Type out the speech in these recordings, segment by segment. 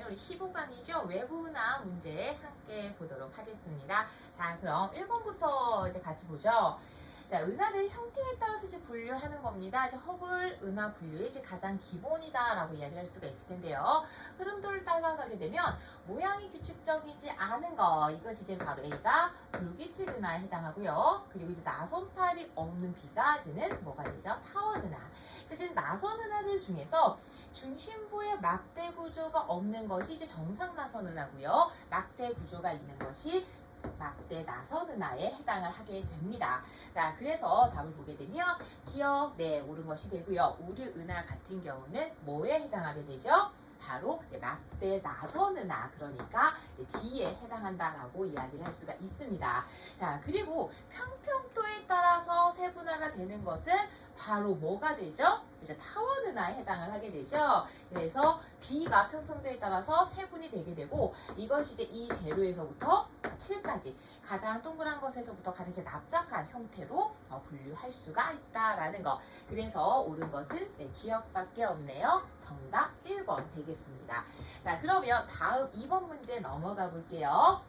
시간에는 우리 15강이죠. 외부나 문제 함께 보도록 하겠습니다. 자, 그럼 1번부터 이제 같이 보죠. 자, 은하를 형태에 따라서 이제 분류하는 겁니다. 이제 허블 은하 분류의 이제 가장 기본이다라고 이야기를 할 수가 있을 텐데요. 흐름도를 따라가게 되면 모양이 규칙적이지 않은 거, 이것이 이제 바로 A가 불규칙 은하에 해당하고요. 그리고 이제 나선팔이 없는 B가 이제는 뭐가 되죠? 타원 은하. 그래서 이제 나선 은하들 중에서 중심부에 막대 구조가 없는 것이 이제 정상 나선 은하고요. 막대 구조가 있는 것이 막대 나선 은하에 해당을 하게 됩니다. 자, 그래서 답을 보게 되면 기억, 네, 옳은 것이 되고요. 우리 은하 같은 경우는 뭐에 해당하게 되죠? 바로 막대 나선 은하, 그러니까 D에 해당한다라고 이야기를 할 수가 있습니다. 자, 그리고 평평도에 따라서 세분화가 되는 것은 바로 뭐가 되죠? 이제 타원 은하에 해당을 하게 되죠. 그래서 B가 평평도에 따라서 세분이 되게 되고, 이것이 이제 이 재료에서부터 7까지 가장 동그란 것에서부터 가장 이제 납작한 형태로 분류할 수가 있다라는 거. 그래서 옳은 것은 기억밖에 없네요. 정답 1번 되겠습니다. 자, 그러면 다음 2번 문제 넘어가 볼게요.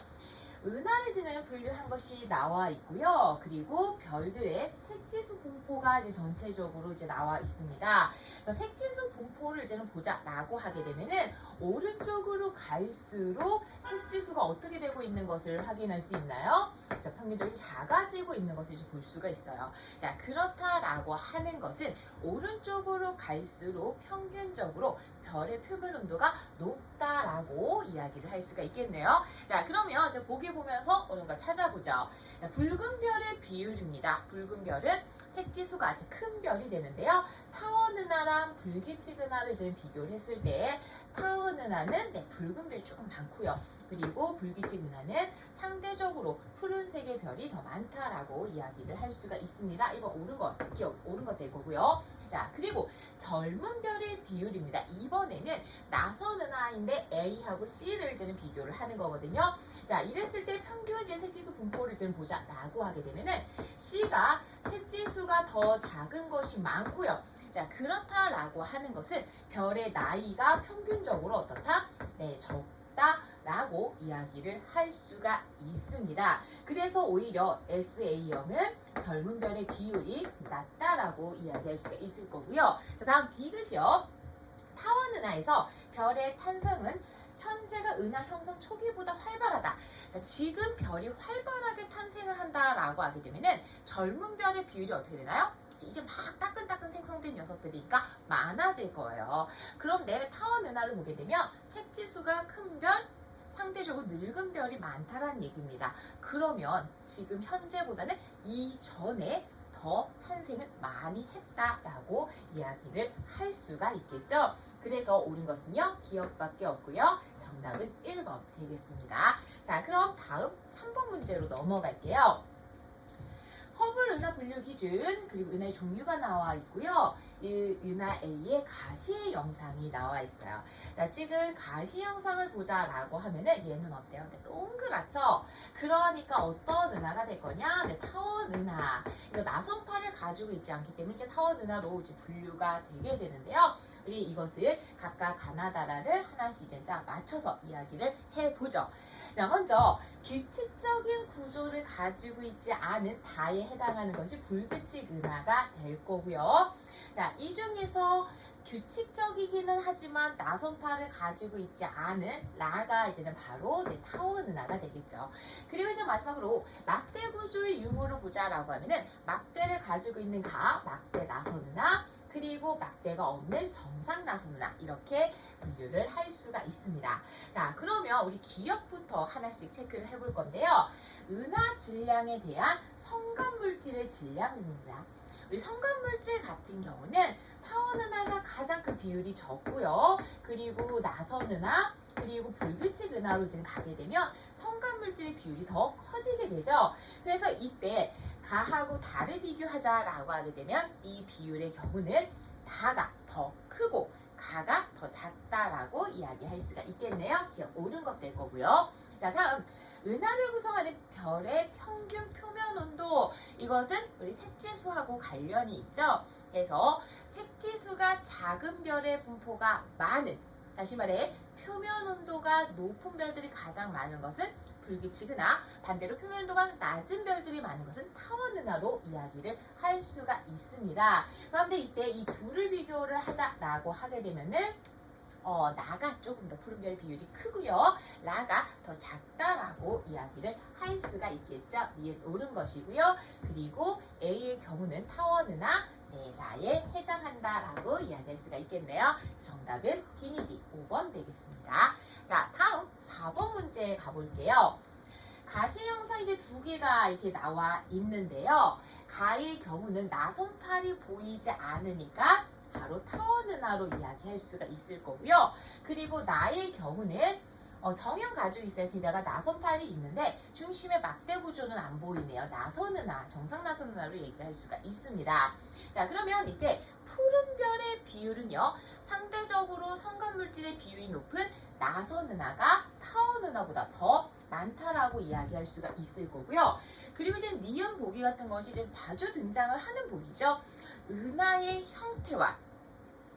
은하를 지는 분류한 것이 나와 있고요. 그리고 별들의 색지수 분포가 이제 전체적으로 이제 나와 있습니다. 그래서 색지수 분포를 이제는 보자라고 하게 되면은 오른쪽으로 갈수록 색지수가 어떻게 되고 있는 것을 확인할 수 있나요? 자, 평균적으로 작아지고 있는 것을 이제 볼 수가 있어요. 자, 그렇다라고 하는 것은 오른쪽으로 갈수록 평균적으로 별의 표면 온도가 높다라고 이야기를 할 수가 있겠네요. 자, 그러면 이제 보기 보면서 어느 거 찾아보죠. 자, 붉은 별의 비율입니다. 붉은 별은 색지수가 아주 큰 별이 되는데요. 타원 은하랑 불규칙 은하를 이제 비교를 했을 때 타원 은하는 붉은 별이 조금 많고요. 그리고 불규칙 은하는 상대적으로 푸른색의 별이 더 많다라고 이야기를 할 수가 있습니다. 이번 옳은 것 될 거고요. 자, 그리고 젊은 별의 비율입니다. 이번에는 나선 은하인데 A하고 C를 이제는 비교를 하는 거거든요. 자, 이랬을 때 평균 색지수 분포를 좀 보자라고 하게 되면은 C가 색지수가 더 작은 것이 많고요. 자, 그렇다라고 하는 것은 별의 나이가 평균적으로 어떻다? 네, 적다라고 이야기를 할 수가 있습니다. 그래서 오히려 SA형은 젊은 별의 비율이 낮다라고 이야기할 수가 있을 거고요. 자, 다음 디귿이요. 타원 은하에서 별의 탄생은 현재가 은하 형성 초기보다 활발하다. 자, 지금 별이 활발하게 탄생을 한다라고 하게 되면은 젊은 별의 비율이 어떻게 되나요? 이제 막 따끈따끈 생성된 녀석들이니까 많아질 거예요. 그런데 타원 은하를 보게 되면 색지수가 큰 별, 상대적으로 늙은 별이 많다라는 얘기입니다. 그러면 지금 현재보다는 이전에 더 탄생을 많이 했다라고 이야기를 할 수가 있겠죠. 그래서 옳은 것은요, 기억밖에 없고요. 정답은 1번 되겠습니다. 자, 그럼 다음 3번 문제로 넘어갈게요. 허블 은하 분류 기준, 그리고 은하의 종류가 나와 있고요. 이 은하 A의 가시 영상이 나와 있어요. 자, 지금 가시 영상을 보자라고 하면은 얘는 어때요? 네, 동그랗죠? 그러니까 어떤 은하가 될 거냐? 네, 타원 은하. 그래서 나선팔을 가지고 있지 않기 때문에 이제 타원 은하로 이제 분류가 되게 되는데요. 우리 이것을 각각 가나다라를 하나씩 이제 맞춰서 이야기를 해보죠. 자, 먼저 규칙적인 구조를 가지고 있지 않은 다에 해당하는 것이 불규칙 은하가 될 거고요. 자, 이 중에서 규칙적이기는 하지만 나선팔을 가지고 있지 않은 라가 이제는 바로 타원 은하가 되겠죠. 그리고 이제 마지막으로 막대 구조의 유무를 보자라고 하면은 막대를 가지고 있는 가, 막대 나선 은하, 그리고 막대가 없는 정상 나선 은하, 이렇게 분류를 할 수가 있습니다. 자, 그러면 우리 기억부터 하나씩 체크를 해볼 건데요. 은하 질량에 대한 성감 물질의 질량입니다. 우리 성감 물질 같은 경우는 타원 은하가 가장 그 비율이 적고요. 그리고 나선 은하, 그리고 불규칙 은하로 지금 가게 되면 성감 물질의 비율이 더 커지게 되죠. 그래서 이때 가하고 다를 비교하자라고 하게 되면 이 비율의 경우는 다가 더 크고 가가 더 작다라고 이야기할 수가 있겠네요. 기억 옳은 것 될 거고요. 자, 다음 은하를 구성하는 별의 평균 표면 온도, 이것은 우리 색지수하고 관련이 있죠. 그래서 색지수가 작은 별의 분포가 많은, 다시 말해 표면 온도가 높은 별들이 가장 많은 것은 불규칙은하, 반대로 표면 온도가 낮은 별들이 많은 것은 타원은하로 이야기를 할 수가 있습니다. 그런데 이때 이 둘을 비교를 하자라고 하게 되면은 나가 조금 더 푸른 별 비율이 크고요. 라가 더 작다라고 이야기를 할 수가 있겠죠. 니은 옳은 것이고요. 그리고 A의 경우는 타원은하, 라에 해당한다라고 이야기할 수가 있겠네요. 정답은 비니디 5번 되겠습니다. 자, 다음 4번 문제 가볼게요. 가시 영상 이제 두 개가 이렇게 나와 있는데요. 가의 경우는 나선팔이 보이지 않으니까 바로 타원은하로 이야기할 수가 있을 거고요. 그리고 나의 경우는 정형 가지고 있어요. 게다가 나선팔이 있는데 중심의 막대 구조는 안 보이네요. 나선은하, 정상 나선은하로 얘기할 수가 있습니다. 자, 그러면 이때 푸른 별의 비율은요, 상대적으로 성간물질의 비율이 높은 나선은하가 타원은하보다 더 많다라고 이야기할 수가 있을 거고요. 그리고 이제 니은 보기 같은 것이 이제 자주 등장을 하는 보기죠. 은하의 형태와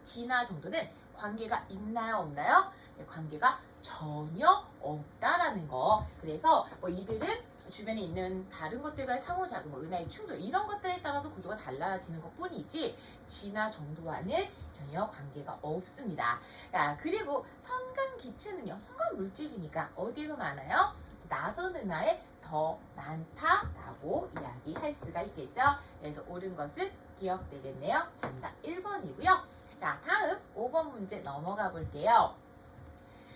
진화 정도는 관계가 있나요, 없나요? 네, 관계가 전혀 없다라는 거. 그래서 이들은 주변에 있는 다른 것들과의 상호작용, 은하의 충돌 이런 것들에 따라서 구조가 달라지는 것뿐이지 진화 정도와는 전혀 관계가 없습니다. 자, 그리고 성간 기체는요, 성간 물질이니까 어디가 많아요? 나선은하에 더 많다라고 이야기할 수가 있겠죠. 그래서 옳은 것은 기억되겠네요. 정답 1번이고요. 자, 다음 5번 문제 넘어가 볼게요.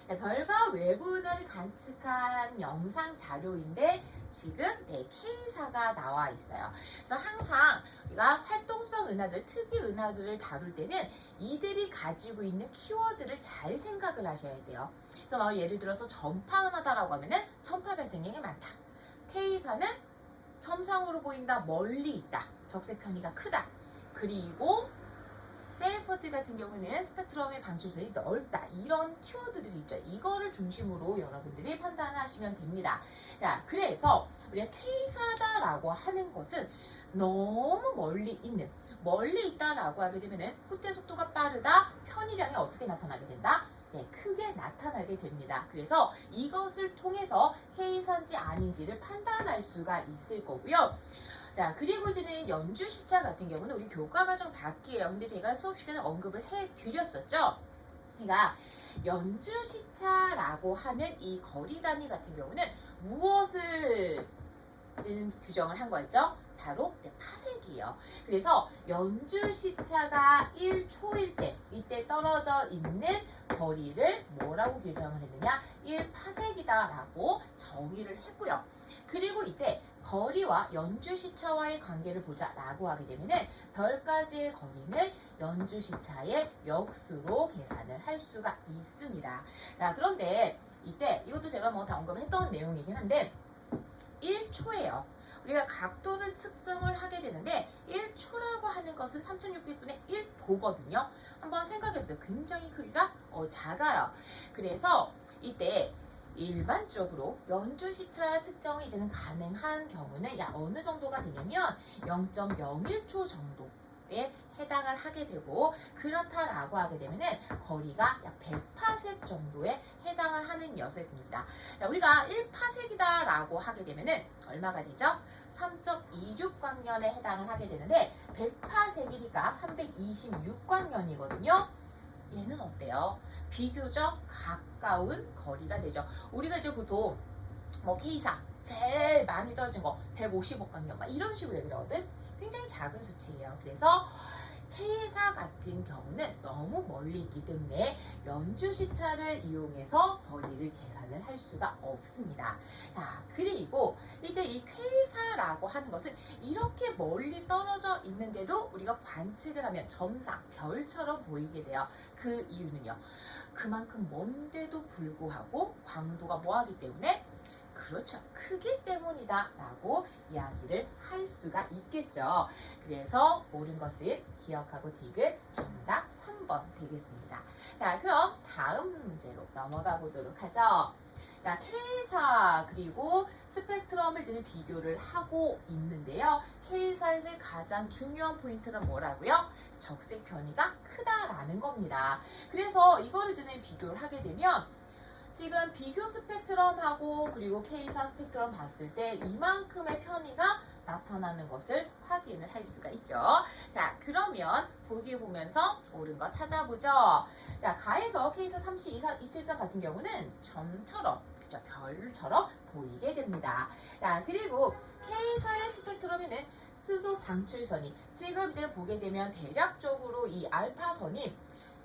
네, 별과 외부 은하를 관측한 영상 자료인데 지금 K사가 나와 있어요. 그래서 항상 우리가 활동성 은하들, 특이 은하들을 다룰 때는 이들이 가지고 있는 키워드를 잘 생각을 하셔야 돼요. 그래서 예를 들어서 전파 은하다라고 하면은 전파 발생량이 많다. K사는 점상으로 보인다, 멀리 있다, 적색 편이가 크다. 그리고 세이퍼트 같은 경우는 스펙트럼의 방출선이 넓다. 이런 키워드들이 있죠. 이거를 중심으로 여러분들이 판단을 하시면 됩니다. 자, 그래서 우리가 K사다라고 하는 것은 너무 멀리 있다라고 하게 되면은 후퇴 속도가 빠르다, 편의량이 어떻게 나타나게 된다? 네, 크게 나타나게 됩니다. 그래서 이것을 통해서 K사인지 아닌지를 판단할 수가 있을 거고요. 자, 그리고 이제는 연주 시차 같은 경우는 우리 교과 과정 밖이에요. 근데 제가 수업 시간에 언급을 해드렸었죠. 그러니까 연주 시차라고 하는 이 거리 단위 같은 경우는 무엇을 규정을 한 거였죠? 바로 파섹이에요. 그래서 연주 시차가 1초일 때, 이때 떨어져 있는 거리를 뭐라고 규정을 했느냐? 1파섹이다라고 정의를 했고요. 그리고 이때 거리와 연주 시차와의 관계를 보자라고 하게 되면은 별까지의 거리는 연주 시차의 역수로 계산을 할 수가 있습니다. 자, 그런데 이때 이것도 제가 다 언급을 했던 내용이긴 한데 1초예요. 우리가 각도를 측정을 하게 되는데 1초라고 하는 것은 3600분의 1도거든요. 한번 생각해보세요. 굉장히 크기가 작아요. 그래서 이때 일반적으로 연주시차 측정이 이제는 가능한 경우는 어느 정도가 되냐면 0.01초 정도에 해당을 하게 되고, 그렇다라고 하게 되면은 거리가 약 100파섹 정도에 해당을 하는 녀석입니다. 자, 우리가 1파섹이다라고 하게 되면은 얼마가 되죠? 3.26광년에 해당을 하게 되는데 100파섹이니까 326광년이거든요. 얘는 어때요? 비교적 가까운 거리가 되죠. 우리가 이제 보통 K사 제일 많이 떨어진 거 150억광년 이런 식으로 얘기를 하거든. 굉장히 작은 수치예요. 그래서 K사 같은 경우는 너무 멀리 있기 때문에 연주시차를 이용해서 거리를 계산을 할 수가 없습니다. 자, 그리고 이때 이 K사라고 하는 것은 이렇게 멀리 떨어져 있는데도 우리가 관측을 하면 점상, 별처럼 보이게 돼요. 그 이유는요, 그만큼 먼데도 불구하고 광도가 뭐하기 때문에, 그렇죠, 크기 때문이다 라고 이야기를 할 수가 있겠죠. 그래서 옳은 것은 기억하고 디귿 정답 3번 되겠습니다. 자, 그럼 다음 문제로 넘어가 보도록 하죠. 자, K사 그리고 스펙트럼을 지금 비교를 하고 있는데요. K사에서의 가장 중요한 포인트는 뭐라고요? 적색 편의가 크다라는 겁니다. 그래서 이거를 지금 비교를 하게 되면 지금 비교 스펙트럼하고 그리고 K사 스펙트럼 봤을 때 이만큼의 편의가 나타나는 것을 확인을 할 수가 있죠. 자, 그러면 보기 보면서 옳은 거 찾아보죠. 자, 가에서 K사 3C273 같은 경우는 점처럼, 그죠? 별처럼 보이게 됩니다. 자, 그리고 K사의 스펙트럼에는 수소 방출선이 지금 이제 보게 되면 대략적으로 이 알파선이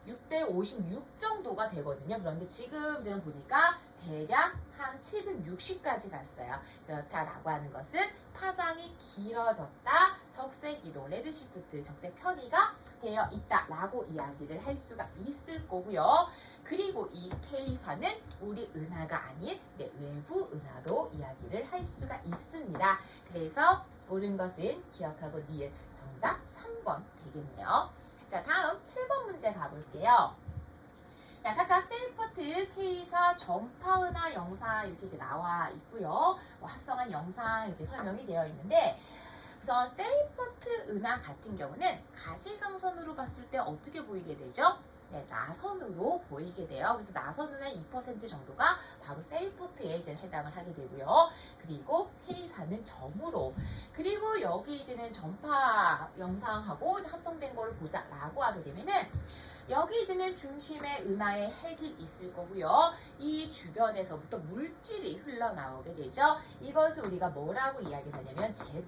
656 정도가 되거든요. 그런데 지금 지금 보니까 대략 한 760까지 갔어요. 그렇다라고 하는 것은 파장이 길어졌다. 적색 이동, 레드 시프트, 적색 편의가 되어 있다라고 이야기를 할 수가 있을 거고요. 그리고 이 K사는 우리 은하가 아닌 외부 은하로 이야기를 할 수가 있습니다. 그래서 옳은 것은 기억하고 니은 정답 3번 되겠네요. 자, 다음 7번 문제 가볼게요. 자, 각각 셀퍼트, K사, 전파은하 영상 이렇게 이제 나와 있고요. 합성한 영상 이렇게 설명이 되어 있는데, 우선 셀퍼트 은하 같은 경우는 가시광선으로 봤을 때 어떻게 보이게 되죠? 네, 나선으로 보이게 돼요. 그래서 나선은의 2% 정도가 바로 세이퍼트에 이제 해당을 하게 되고요. 그리고 K사는 점으로. 그리고 여기 이제는 전파 영상하고 합성된 거를 보자라고 하게 되면은 여기 이제는 중심에 은하의 핵이 있을 거고요. 이 주변에서부터 물질이 흘러나오게 되죠. 이것을 우리가 뭐라고 이야기하냐면 Z.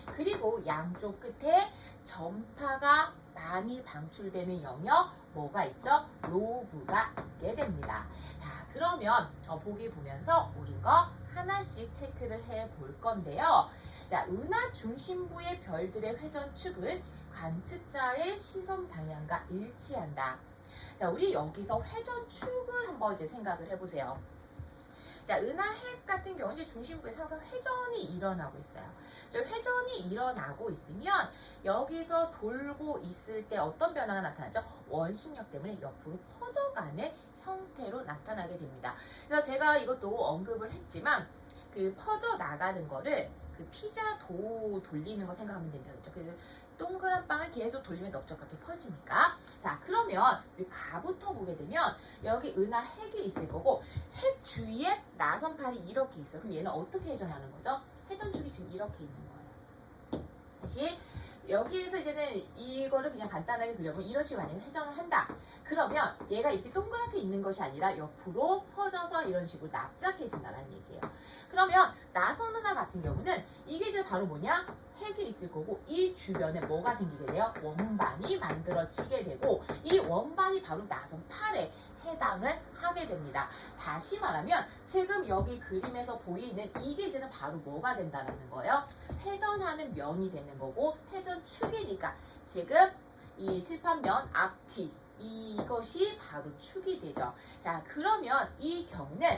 그리고 양쪽 끝에 전파가 많이 방출되는 영역 뭐가 있죠? 로브가 있게 됩니다. 자, 그러면 보기 보면서 우리가 하나씩 체크를 해 볼 건데요. 자, 은하 중심부의 별들의 회전축은 관측자의 시선 방향과 일치한다. 자, 우리 여기서 회전축을 한번 이제 생각을 해보세요. 자, 은하 핵 같은 경우 이제 중심부에서 항상 회전이 일어나고 있어요. 저 회전이 일어나고 있으면 여기서 돌고 있을 때 어떤 변화가 나타나죠? 원심력 때문에 옆으로 퍼져가는 형태로 나타나게 됩니다. 그래서 제가 이것도 언급을 했지만 그 퍼져 나가는 거를 그 피자 도 돌리는 거 생각하면 된다. 그렇죠? 그 동그란 빵을 계속 돌리면 넓적하게 퍼지니까. 자, 그러면 우리 가부터 보게 되면 여기 은하 핵이 있을 거고 핵 주위에 나선팔이 이렇게 있어. 그럼 얘는 어떻게 회전하는 거죠? 회전축이 지금 이렇게 있는 거예요. 다시 여기에서 이제는 이거를 그냥 간단하게 그려보면 이런 식으로 만약에 회전을 한다. 그러면 얘가 이렇게 동그랗게 있는 것이 아니라 옆으로 퍼져서 이런 식으로 납작해진다는 얘기예요. 그러면 나선 은하 같은 경우는 이게 이제 바로 뭐냐? 핵이 있을 거고 이 주변에 뭐가 생기게 돼요? 원반이 만들어지게 되고 이 원반이 바로 나선 8에 해당을 하게 됩니다. 다시 말하면 지금 여기 그림에서 보이는 이게 이제는 바로 뭐가 된다는 거예요? 회전하는 면이 되는 거고 회전축이니까 지금 이 칠판면 앞뒤 이것이 바로 축이 되죠. 자, 그러면 이 경우는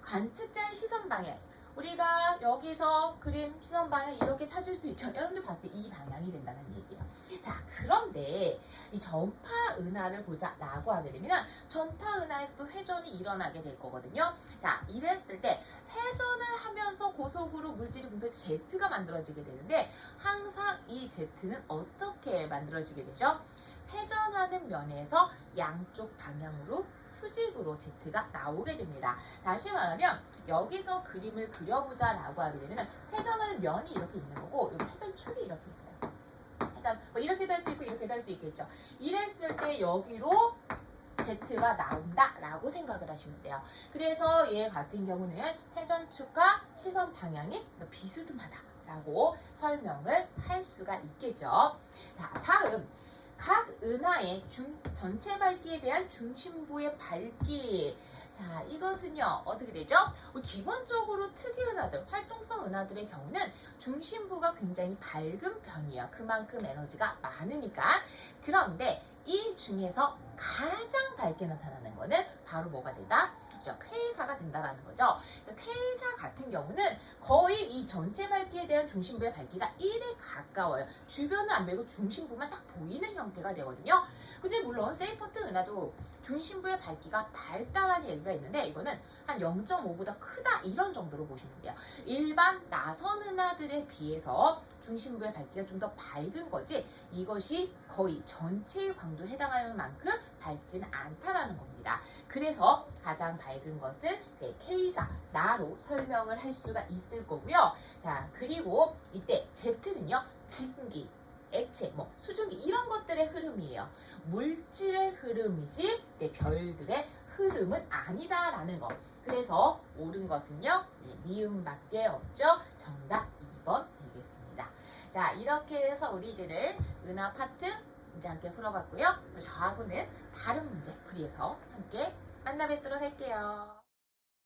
관측자의 시선 방향 우리가 여기서 그림 시선 방향 이렇게 찾을 수 있죠. 여러분들 봤을 때 이 방향이 된다는 얘기예요. 자, 그런데 이 전파 은하를 보자라고 하게 되면 전파 은하에서도 회전이 일어나게 될 거거든요. 자, 이랬을 때 회전을 하면서 고속으로 물질이 분포해서 Z가 만들어지게 되는데 항상 이 Z는 어떻게 만들어지게 되죠? 회전하는 면에서 양쪽 방향으로 수직으로 Z가 나오게 됩니다. 다시 말하면 여기서 그림을 그려보자라고 하게 되면 회전하는 면이 이렇게 있는 거고 여기 회전축이 이렇게 있어요. 회전 뭐 이렇게도 할 수 있고 이렇게도 할 수 있겠죠. 이랬을 때 여기로 Z가 나온다라고 생각을 하시면 돼요. 그래서 얘 같은 경우는 회전축과 시선 방향이 비스듬하다라고 설명을 할 수가 있겠죠. 자, 다음 각 은하의 전체 밝기에 대한 중심부의 밝기. 자, 이것은요 어떻게 되죠? 우리 기본적으로 특이 은하들, 활동성 은하들의 경우는 중심부가 굉장히 밝은 편이에요. 그만큼 에너지가 많으니까. 그런데 이 중에서 가장 밝게 나타나는 거는 바로 뭐가 된다? 그렇죠. 쾌사가 된다라는 거죠. 쾌사 같은 경우는 거의 이 전체 밝기에 대한 중심부의 밝기가 1에 가까워요. 주변은 안 보이고 중심부만 딱 보이는 형태가 되거든요. 그치? 물론 세이퍼트 은하도 중심부의 밝기가 밝다라는 얘기가 있는데 이거는 한 0.5보다 크다 이런 정도로 보시면 돼요. 일반 나선 은하들에 비해서 중심부의 밝기가 좀 더 밝은 거지 이것이 거의 전체의 광도에 해당하는 만큼 밝지는 않다라는 겁니다. 그래서 가장 밝은 것은 K사, 나로 설명을 할 수가 있을 거고요. 자, 그리고 이때 Z는요, 증기, 액체, 수증기 이런 것들의 흐름이에요. 물질의 흐름이지 별들의 흐름은 아니다라는 거. 그래서 옳은 것은요, 니은밖에 없죠. 정답 2번 되겠습니다. 자, 이렇게 해서 우리 이제는 은하 파트 문제 함께 풀어봤고요. 저하고는 다른 문제 풀이에서 함께 만나 뵙도록 할게요.